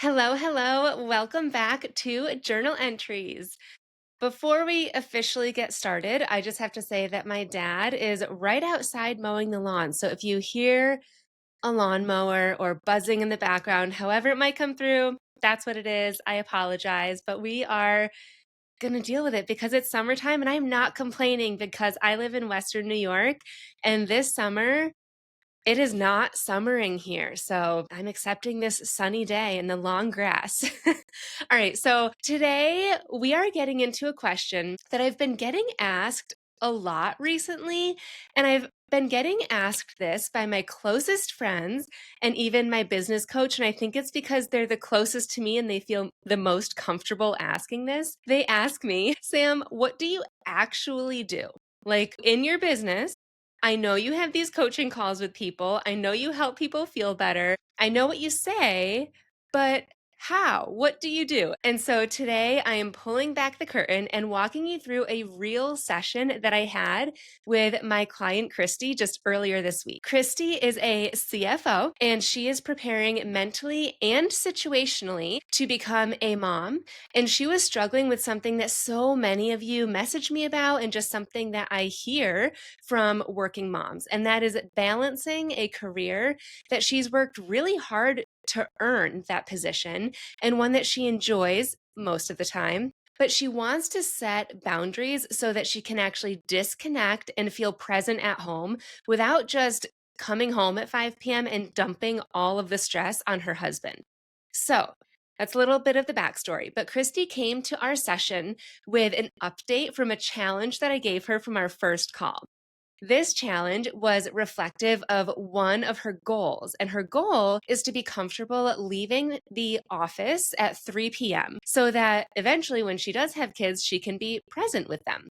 Hello, hello. Welcome back to Journal Entries. Before we officially get started, I just have to say that my dad is right outside mowing the lawn. So if you hear a lawnmower or buzzing in the background, however it might come through, that's what it is. I apologize, but we are going to deal with it because it's summertime and I'm not complaining because I live in Western New York and this summer it is not summering here, so I'm accepting this sunny day in the long grass. All right, so today we are getting into a question that I've been getting asked a lot recently, and I've been getting asked this by my closest friends and even my business coach, and I think it's because they're the closest to me and they feel the most comfortable asking this. They ask me, Sam, what do you actually do? Like in your business, I know you have these coaching calls with people. I know you help people feel better. I know what you say, but how? What do you do? And so today I am pulling back the curtain and walking you through a real session that I had with my client, Christy, just earlier this week. Christy is a CFO and she is preparing mentally and situationally to become a mom. And she was struggling with something that so many of you message me about and just something that I hear from working moms, and that is balancing a career that she's worked really hard to earn that position and one that she enjoys most of the time. But she wants to set boundaries so that she can actually disconnect and feel present at home without just coming home at 5 p.m. and dumping all of the stress on her husband. So that's a little bit of the backstory. But Christy came to our session with an update from a challenge that I gave her from our first call. This challenge was reflective of one of her goals, and her goal is to be comfortable leaving the office at 3 p.m. so that eventually, when she does have kids, she can be present with them.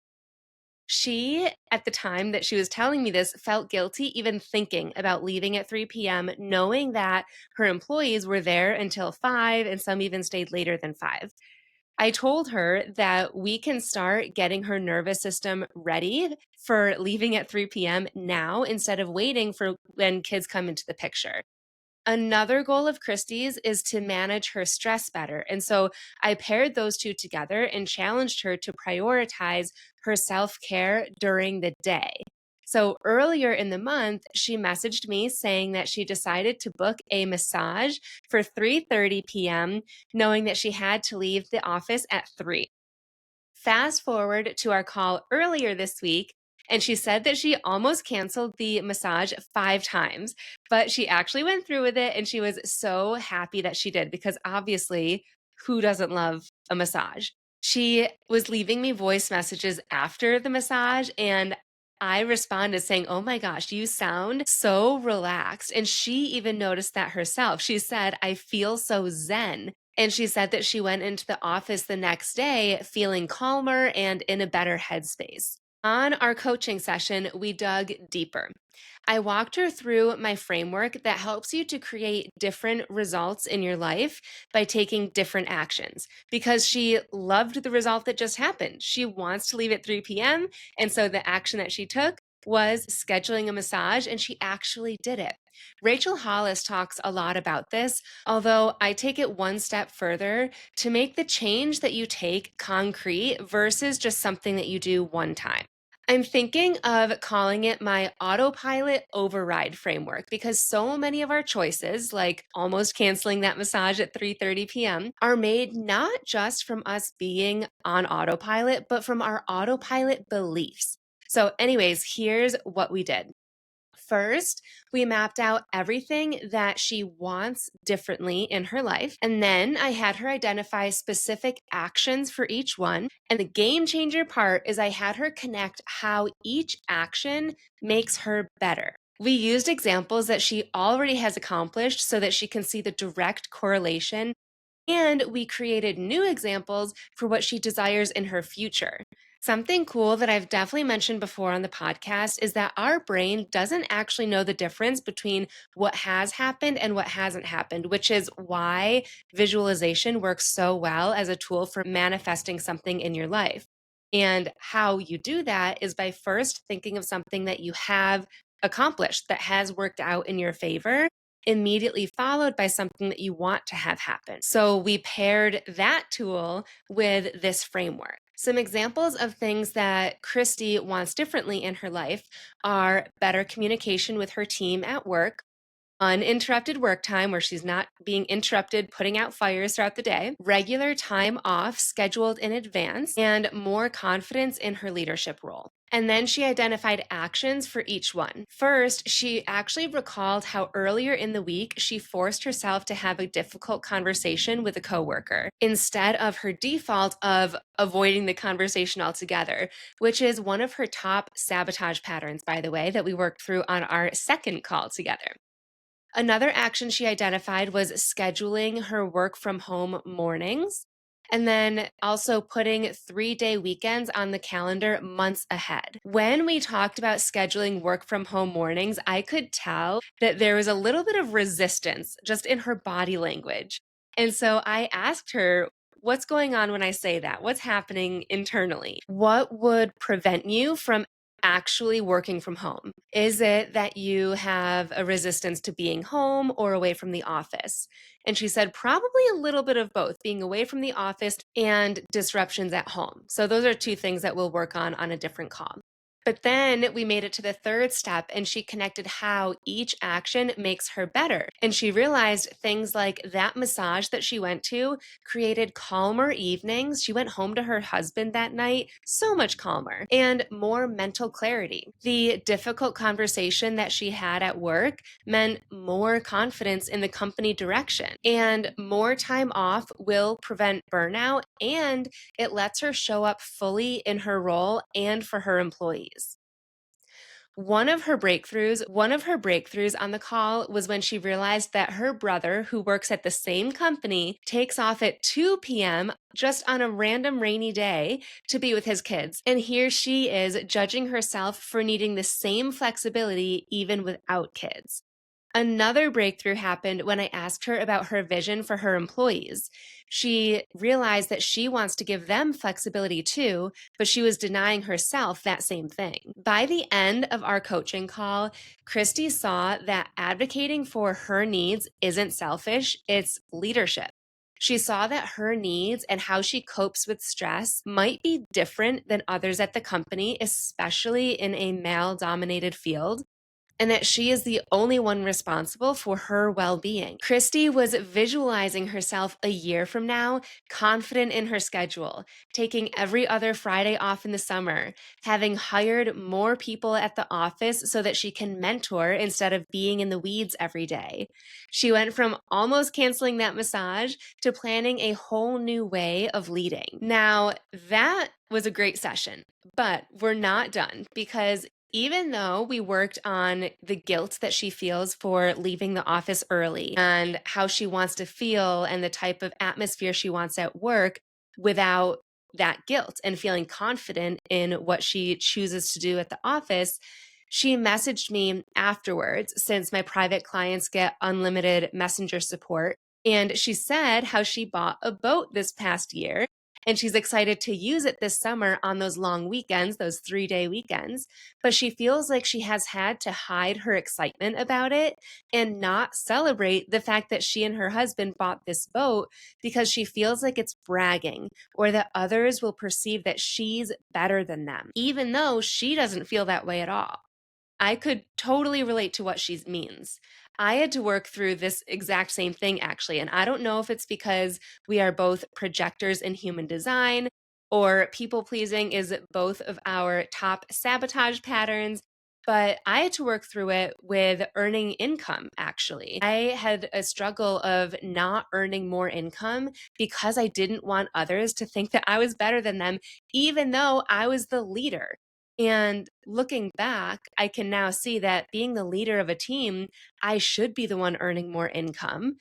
She, at the time that she was telling me this, felt guilty even thinking about leaving at 3 p.m., knowing that her employees were there until 5 and some even stayed later than 5. I told her that we can start getting her nervous system ready for leaving at 3 p.m. now instead of waiting for when kids come into the picture. Another goal of Christie's is to manage her stress better. And so I paired those two together and challenged her to prioritize her self-care during the day. So earlier in the month, she messaged me saying that she decided to book a massage for 3:30 p.m., knowing that she had to leave the office at 3. Fast forward to our call earlier this week, and she said that she almost canceled the massage 5 times, but she actually went through with it, and she was so happy that she did because obviously, who doesn't love a massage? She was leaving me voice messages after the massage, and I responded saying, "Oh my gosh, you sound so relaxed." And she even noticed that herself. She said, "I feel so zen." And she said that she went into the office the next day feeling calmer and in a better headspace. On our coaching session, we dug deeper. I walked her through my framework that helps you to create different results in your life by taking different actions because she loved the result that just happened. She wants to leave at 3 p.m. And so the action that she took was scheduling a massage, and she actually did it. Rachel Hollis talks a lot about this, although I take it one step further to make the change that you take concrete versus just something that you do one time. I'm thinking of calling it my Autopilot Override Framework because so many of our choices, like almost canceling that massage at 3:30 p.m., are made not just from us being on autopilot, but from our autopilot beliefs. So anyways, here's what we did. First, we mapped out everything that she wants differently in her life. And then I had her identify specific actions for each one. And the game changer part is I had her connect how each action makes her better. We used examples that she already has accomplished so that she can see the direct correlation. And we created new examples for what she desires in her future. Something cool that I've definitely mentioned before on the podcast is that our brain doesn't actually know the difference between what has happened and what hasn't happened, which is why visualization works so well as a tool for manifesting something in your life. And how you do that is by first thinking of something that you have accomplished that has worked out in your favor. immediately followed by something that you want to have happen. So we paired that tool with this framework. Some examples of things that Christy wants differently in her life are better communication with her team at work, uninterrupted work time where she's not being interrupted putting out fires throughout the day, regular time off scheduled in advance, and more confidence in her leadership role. And then she identified actions for each one. First, she actually recalled how earlier in the week she forced herself to have a difficult conversation with a coworker instead of her default of avoiding the conversation altogether, which is one of her top sabotage patterns, by the way, that we worked through on our second call together. Another action she identified was scheduling her work from home mornings and then also putting 3-day weekends on the calendar months ahead. When we talked about scheduling work from home mornings, I could tell that there was a little bit of resistance just in her body language. And so I asked her, what's going on when I say that? What's happening internally? What would prevent you from actually working from home? Is it that you have a resistance to being home or away from the office? And she said, probably a little bit of both, being away from the office and disruptions at home. So those are two things that we'll work on a different call. But then we made it to the third step, and she connected how each action makes her better. And she realized things like that massage that she went to created calmer evenings. She went home to her husband that night, so much calmer, and more mental clarity. The difficult conversation that she had at work meant more confidence in the company direction. And more time off will prevent burnout, and it lets her show up fully in her role and for her employees. One of her breakthroughs on the call was when she realized that her brother, who works at the same company, takes off at 2 p.m. just on a random rainy day to be with his kids. And here she is judging herself for needing the same flexibility even without kids. Another breakthrough happened when I asked her about her vision for her employees. She realized that she wants to give them flexibility too, but she was denying herself that same thing. By the end of our coaching call, Christy saw that advocating for her needs isn't selfish, it's leadership. She saw that her needs and how she copes with stress might be different than others at the company, especially in a male-dominated field, and that she is the only one responsible for her well-being. Christy was visualizing herself a year from now, confident in her schedule, taking every other Friday off in the summer, having hired more people at the office so that she can mentor instead of being in the weeds every day. She went from almost canceling that massage to planning a whole new way of leading. Now, that was a great session, but we're not done, because even though we worked on the guilt that she feels for leaving the office early and how she wants to feel and the type of atmosphere she wants at work without that guilt and feeling confident in what she chooses to do at the office, she messaged me afterwards, since my private clients get unlimited messenger support. And she said how she bought a boat this past year, and she's excited to use it this summer on those long weekends, those 3-day weekends. But she feels like she has had to hide her excitement about it and not celebrate the fact that she and her husband bought this boat, because she feels like it's bragging or that others will perceive that she's better than them, even though she doesn't feel that way at all. I could totally relate to what she means. I had to work through this exact same thing, actually. And I don't know if it's because we are both projectors in human design, or people pleasing is both of our top sabotage patterns. But I had to work through it with earning income, actually. I had a struggle of not earning more income because I didn't want others to think that I was better than them, even though I was the leader. And looking back, I can now see that being the leader of a team, I should be the one earning more income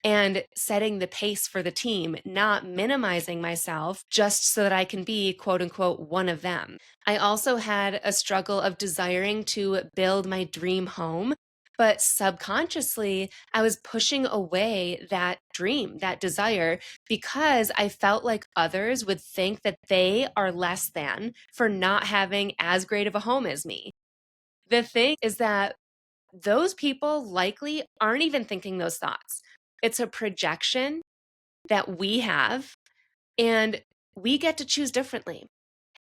and setting the pace for the team, not minimizing myself just so that I can be, quote unquote, one of them. I also had a struggle of desiring to build my dream home, but subconsciously, I was pushing away that dream, that desire, because I felt like others would think that they are less than for not having as great of a home as me. The thing is that those people likely aren't even thinking those thoughts. It's a projection that we have, and we get to choose differently.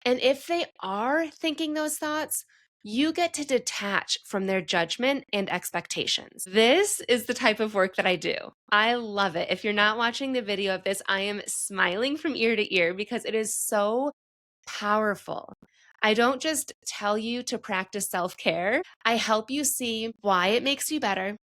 And if they are thinking those thoughts, you get to detach from their judgment and expectations. This is the type of work that I do. I love it. If you're not watching the video of this, I am smiling from ear to ear because it is so powerful. I don't just tell you to practice self care, I help you see why it makes you better,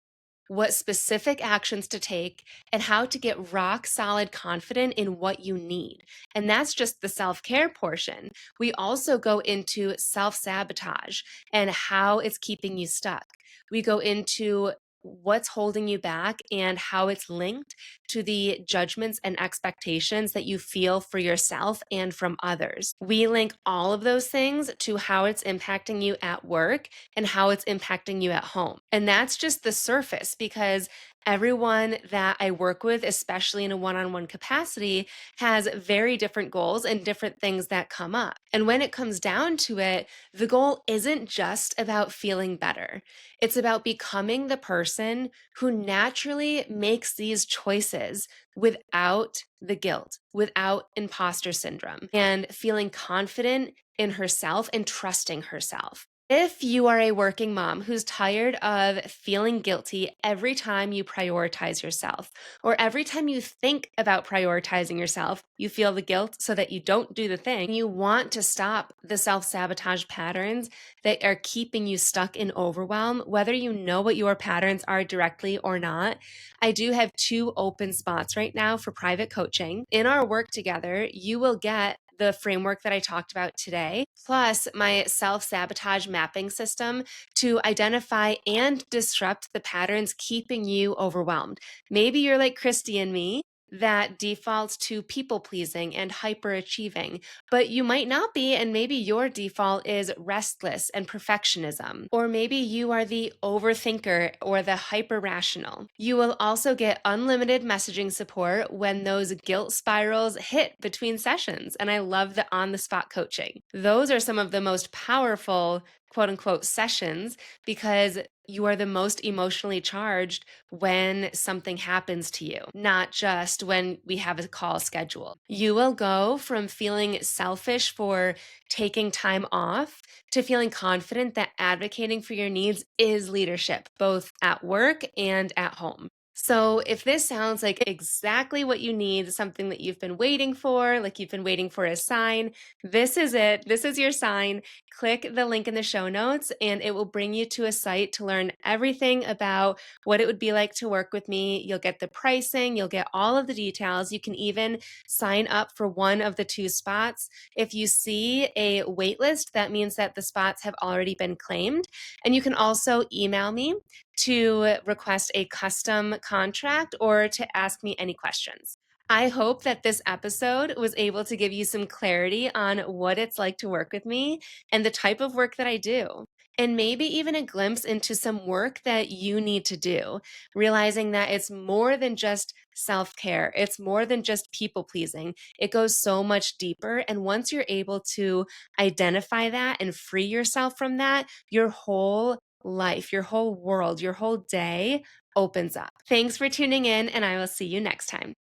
what specific actions to take, and how to get rock solid confident in what you need. And that's just the self care portion. We also go into self sabotage and how it's keeping you stuck. We go into what's holding you back and how it's linked to the judgments and expectations that you feel for yourself and from others. We link all of those things to how it's impacting you at work and how it's impacting you at home. And that's just the surface because everyone that I work with, especially in a one-on-one capacity, has very different goals and different things that come up. And when it comes down to it, the goal isn't just about feeling better. It's about becoming the person who naturally makes these choices without the guilt, without imposter syndrome, and feeling confident in herself and trusting herself. If you are a working mom who's tired of feeling guilty every time you prioritize yourself, or every time you think about prioritizing yourself, you feel the guilt so that you don't do the thing, you want to stop the self sabotage patterns that are keeping you stuck in overwhelm, whether you know what your patterns are directly or not, I do have 2 open spots right now for private coaching. In our work together, you will get the framework that I talked about today, plus my self sabotage mapping system to identify and disrupt the patterns keeping you overwhelmed. Maybe you're like Christy and me that defaults to people pleasing and hyperachieving, but you might not be, and maybe your default is restless and perfectionism, or maybe you are the overthinker or the hyper rational. You will also get unlimited messaging support when those guilt spirals hit between sessions, and I love the on the spot coaching. Those are some of the most powerful quote unquote sessions because you are the most emotionally charged when something happens to you, not just when we have a call scheduled. You will go from feeling selfish for taking time off to feeling confident that advocating for your needs is leadership, both at work and at home. So, if this sounds like exactly what you need, something that you've been waiting for, like you've been waiting for a sign, this is it. This is your sign. Click the link in the show notes, and it will bring you to a site to learn everything about what it would be like to work with me. You'll get the pricing, you'll get all of the details. You can even sign up for one of the 2 spots. If you see a wait list, that means that the spots have already been claimed. And you can also email me to request a custom contract or to ask me any questions. I hope that this episode was able to give you some clarity on what it's like to work with me and the type of work that I do. And maybe even a glimpse into some work that you need to do, realizing that it's more than just self care, it's more than just people pleasing. It goes so much deeper. And once you're able to identify that and free yourself from that, your whole life, your whole world, your whole day opens up. Thanks for tuning in, and I will see you next time.